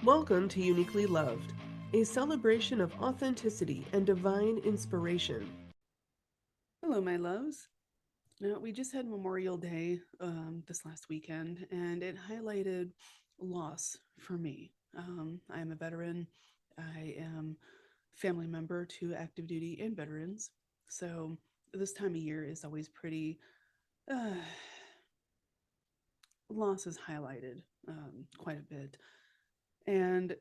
Welcome to Uniquely Loved, a celebration of authenticity and divine inspiration. Hello, my loves. Now, we just had Memorial Day this last weekend, and it highlighted loss for me. I am a veteran. I am family member to active duty and veterans. So this time of year is always pretty, uh, loss is highlighted quite a bit. And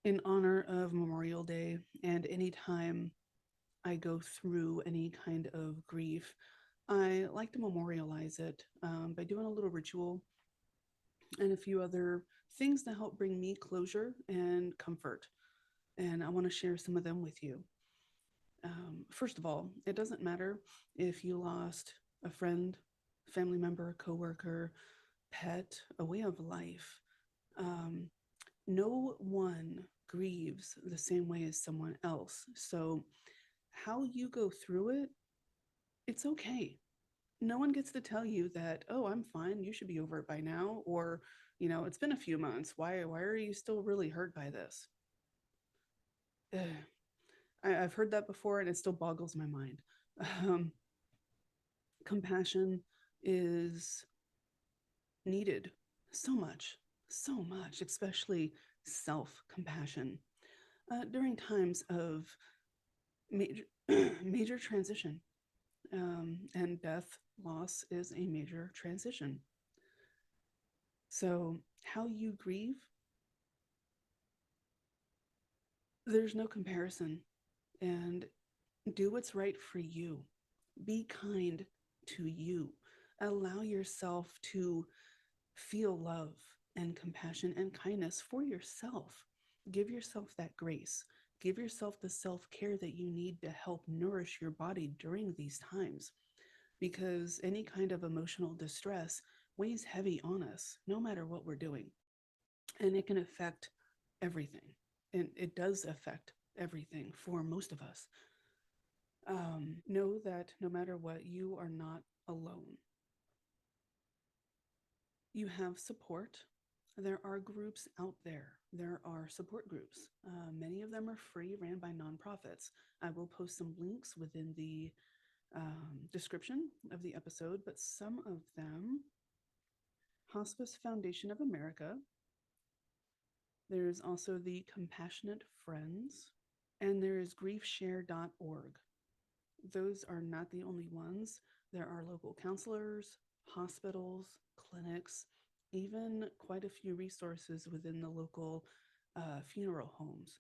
in honor of Memorial Day, and anytime I go through any kind of grief, I like to memorialize it by doing a little ritual and a few other things that help bring me closure and comfort. And I want to share some of them with you. First of all, it doesn't matter if you lost a friend, family member, coworker, pet, a way of life. Um, no one grieves the same way as someone else. So, how you go through it, it's okay. No one gets to tell you that, oh, I'm fine, you should be over it by now, or, it's been a few months. Why are you still really hurt by this? Ugh. I've heard that before and it still boggles my mind. Um, Compassion is needed so much, especially self compassion during times of major, major transition. And death, loss is a major transition. So, how you grieve, there's no comparison. And do what's right for you. Be kind to you. Allow yourself to feel love and compassion and kindness for yourself. Give yourself that grace. Give yourself the self care that you need to help nourish your body during these times. Because any kind of emotional distress weighs heavy on us, no matter what we're doing. And it can affect everything. And it does affect everything for most of us. Know that no matter what, you are not alone. You have support. There are groups out there. There are support groups. Many of them are free, ran by nonprofits. I will post some links within the description of the episode, but some of them: Hospice Foundation of America. There's also the Compassionate Friends, and there is griefshare.org. Those are not the only ones. There are local counselors, hospitals, clinics, even quite a few resources within the local funeral homes.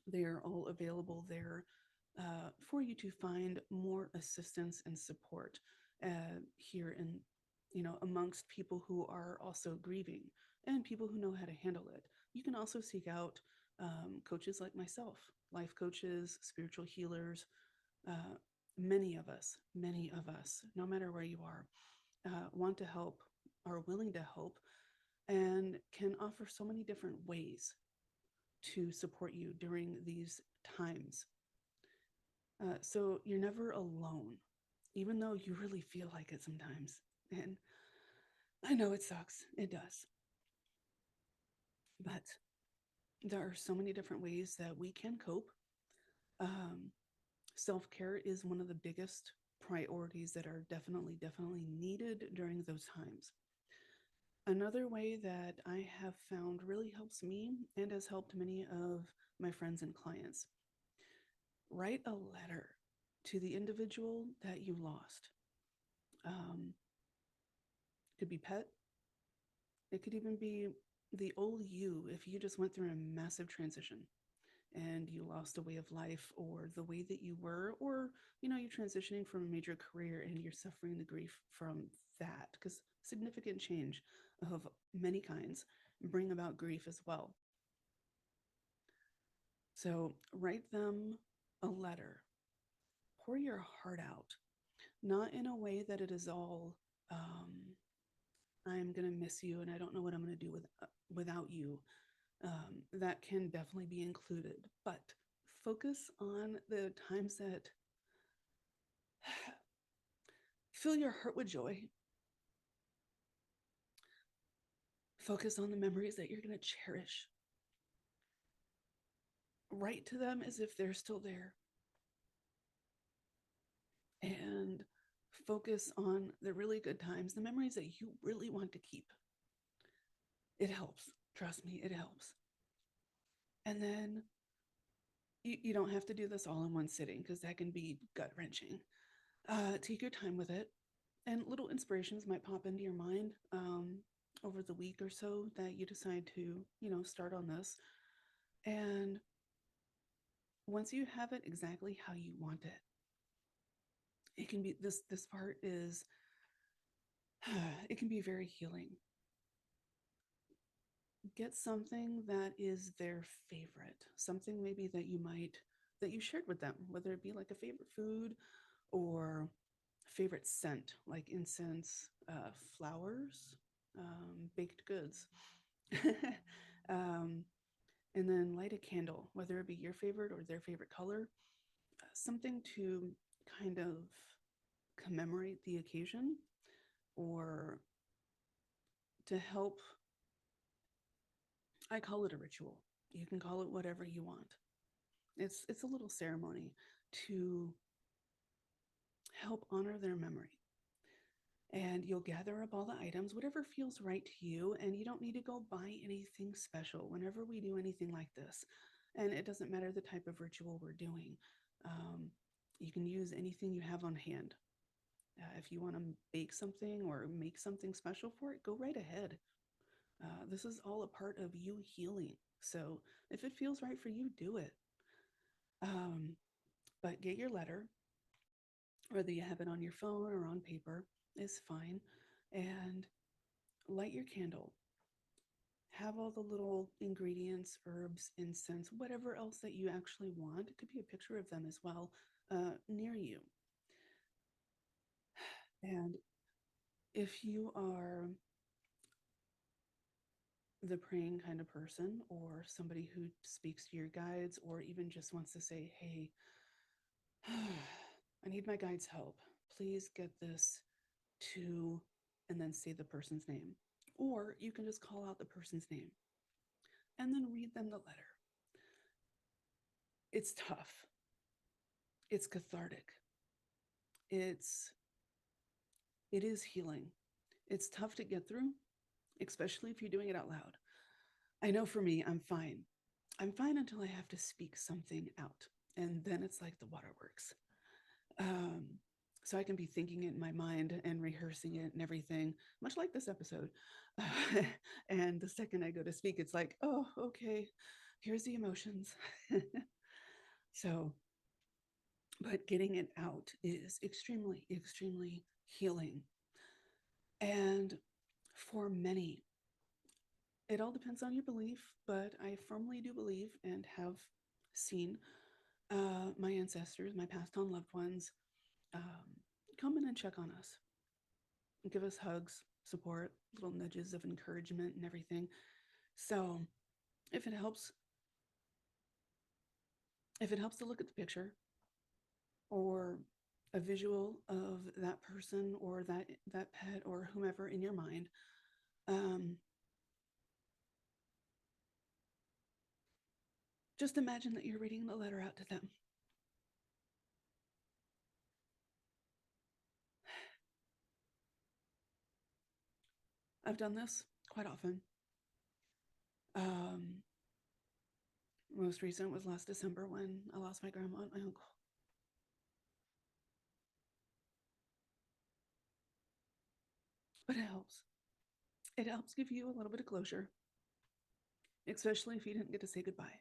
They are all available there for you to find more assistance and support here in, amongst people who are also grieving and people who know how to handle it. You can also seek out coaches like myself, life coaches, spiritual healers. Uh, many of us, no matter where you are, want to help, are willing to help, and can offer so many different ways to support you during these times. So you're never alone, even though you really feel like it sometimes. And I know it sucks, it does. But there are so many different ways that we can cope. Um, Self care is one of the biggest priorities that are definitely needed during those times. Another way that I have found really helps me and has helped many of my friends and clients: write a letter to the individual that you lost. Um, it could be pet, it could even be the old you if you just went through a massive transition and you lost a way of life or the way that you were, or you're transitioning from a major career and you're suffering the grief from that, because significant change of many kinds bring about grief as well. So write them a letter, pour your heart out, not in a way that it is all I'm going to miss you and I don't know what I'm going to do without you. That can definitely be included, but focus on the times that fill your heart with joy. Focus on the memories that you're going to cherish. Write to them as if they're still there. And focus on the really good times, the memories that you really want to keep. It helps. Trust me, it helps. And then you don't have to do this all in one sitting because that can be gut wrenching. Take your time with it, and little inspirations might pop into your mind over the week or so that you decide to, start on this. And once you have it exactly how you want it, it can be this part is it can be very healing. Get something that is their favorite, something maybe that you shared with them, whether it be like a favorite food or favorite scent, like incense, flowers, baked goods. um, and then light a candle, whether it be your favorite or their favorite color, something to kind of commemorate the occasion or to help. I call it a ritual. You can call it whatever you want. It's a little ceremony to help honor their memory. And you'll gather up all the items, whatever feels right to you, and you don't need to go buy anything special whenever we do anything like this. And it doesn't matter the type of ritual we're doing. Um, you can use anything you have on hand. If you want to bake something or make something special for it, go right ahead. This is all a part of you healing. So if it feels right for you, do it. Um, but get your letter, whether you have it on your phone or on paper, is fine. And light your candle. Have all the little ingredients, herbs, incense, whatever else that you actually want. It could be a picture of them as well, near you. And if you are the praying kind of person or somebody who speaks to your guides or even just wants to say, hey, I need my guide's help. Please get this to, and then say the person's name. Or you can just call out the person's name and then read them the letter. It's tough. It's cathartic. It's it is healing. It's tough to get through, especially if you're doing it out loud. I know for me, I'm fine. I'm fine until I have to speak something out. And then it's like the waterworks. Um, so I can be thinking it in my mind and rehearsing it and everything, much like this episode. And the second I go to speak, it's like, oh, okay, here's the emotions. So, but getting it out is extremely, extremely healing. And for many, it all depends on your belief, but I firmly do believe and have seen my ancestors, my passed on loved ones, um, come in and check on us, give us hugs, support, little nudges of encouragement and everything. So if it helps, to look at the picture or a visual of that person or that pet or whomever in your mind, um, just imagine that you're reading the letter out to them. I've done this quite often. Um, Most recent was last December when I lost my grandma and my uncle. But it helps. It helps give you a little bit of closure, especially if you didn't get to say goodbye.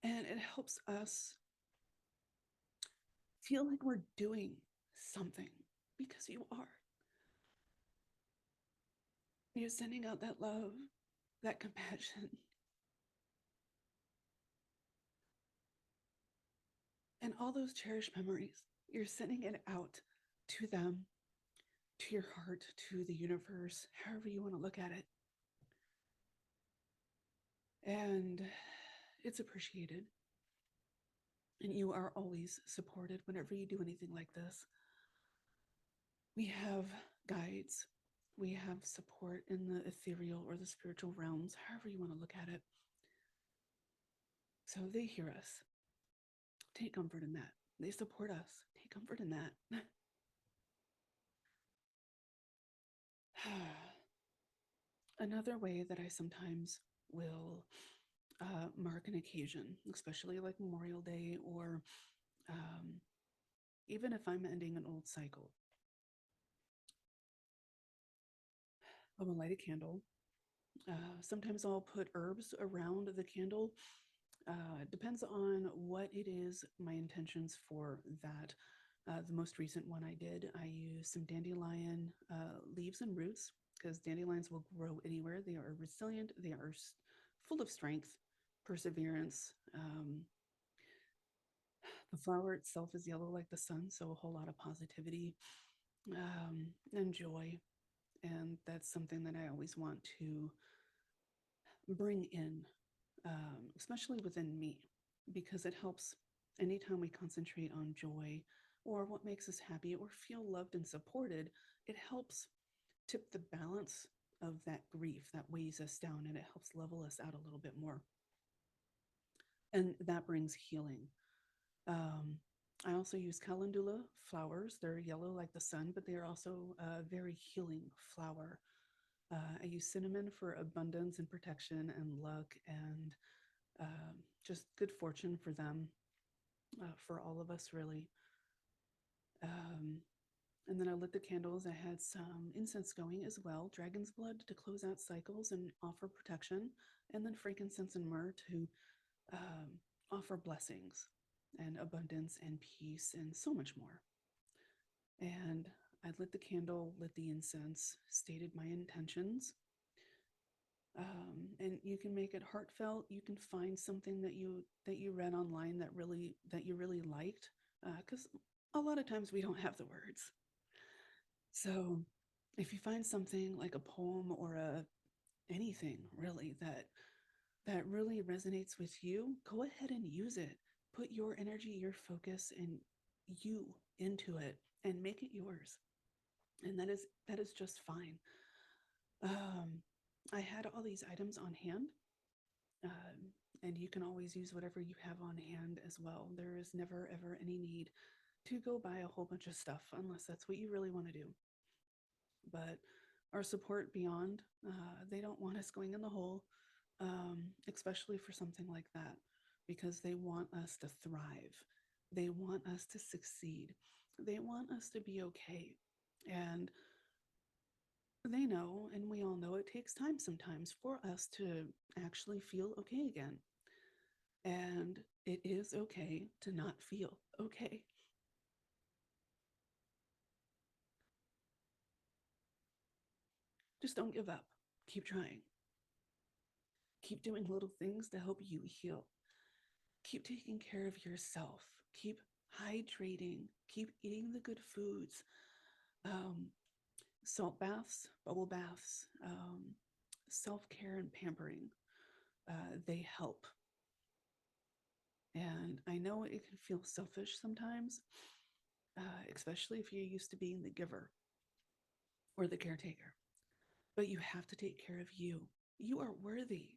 And it helps us feel like we're doing something because you are. You're sending out that love, that compassion, and all those cherished memories. You're sending it out to them, to your heart, to the universe, however you want to look at it. And it's appreciated. And you are always supported whenever you do anything like this. We have guides, we have support in the ethereal or the spiritual realms, however you want to look at it. So they hear us. Take comfort in that. They support us. Take comfort in that. Another way that I sometimes will mark an occasion, especially like Memorial Day, or um, even if I'm ending an old cycle, I will light a candle. Sometimes I'll put herbs around the candle. Depends on what it is, my intentions for that. The most recent one I did, I used some dandelion leaves and roots, because dandelions will grow anywhere. They are resilient, they are full of strength, perseverance. The flower itself is yellow like the sun, so a whole lot of positivity and joy. And that's something that I always want to bring in, especially within me, because it helps anytime we concentrate on joy or what makes us happy or feel loved and supported. It helps tip the balance of that grief that weighs us down, and it helps level us out a little bit more. And that brings healing. Um, I also use calendula flowers. They're yellow like the sun, but they are also a very healing flower. I use cinnamon for abundance and protection and luck, and just good fortune for them, for all of us, really. Um, and then I lit the candles. I had some incense going as well, dragon's blood to close out cycles and offer protection, and then frankincense and myrrh to offer blessings and abundance and peace and so much more. And I lit the candle, lit the incense, stated my intentions. And you can make it heartfelt. You can find something that you read online that you really liked, because a lot of times we don't have the words. So if you find something like a poem or anything really that really resonates with you, go ahead and use it. Put your energy, your focus, and you into it and make it yours. And that is just fine. Um, I had all these items on hand, and you can always use whatever you have on hand as well. There is never ever any need to go buy a whole bunch of stuff unless that's what you really want to do. But our support beyond, they don't want us going in the hole, especially for something like that, because they want us to thrive. They want us to succeed. They want us to be okay. And they know, and we all know, it takes time sometimes for us to actually feel okay again. And it is okay to not feel okay. Just don't give up. Keep trying. Keep doing little things to help you heal. Keep taking care of yourself. Keep hydrating. Keep eating the good foods. Um, Salt baths, bubble baths, self-care and pampering. They help. And I know it can feel selfish sometimes, especially if you're used to being the giver or the caretaker. But you have to take care of you. You are worthy.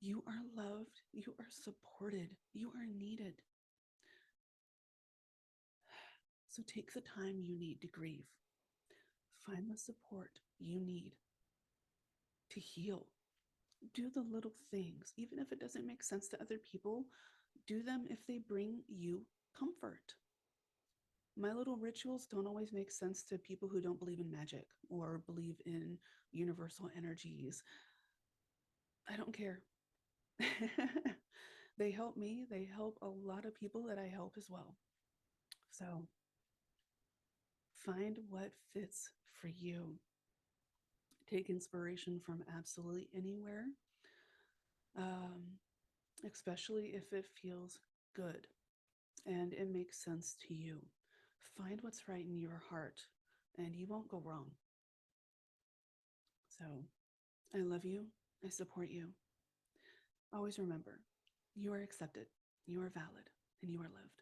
You are loved. You are supported. You are needed. So take the time you need to grieve. Find the support you need to heal. Do the little things, even if it doesn't make sense to other people. Do them if they bring you comfort. My little rituals don't always make sense to people who don't believe in magic or believe in universal energies. I don't care. They help me. They help a lot of people that I help as well. So find what fits for you. Take inspiration from absolutely anywhere, um, especially if it feels good and it makes sense to you. Find what's right in your heart, and you won't go wrong. So I love you. I support you. Always remember, you are accepted, you are valid, and you are loved.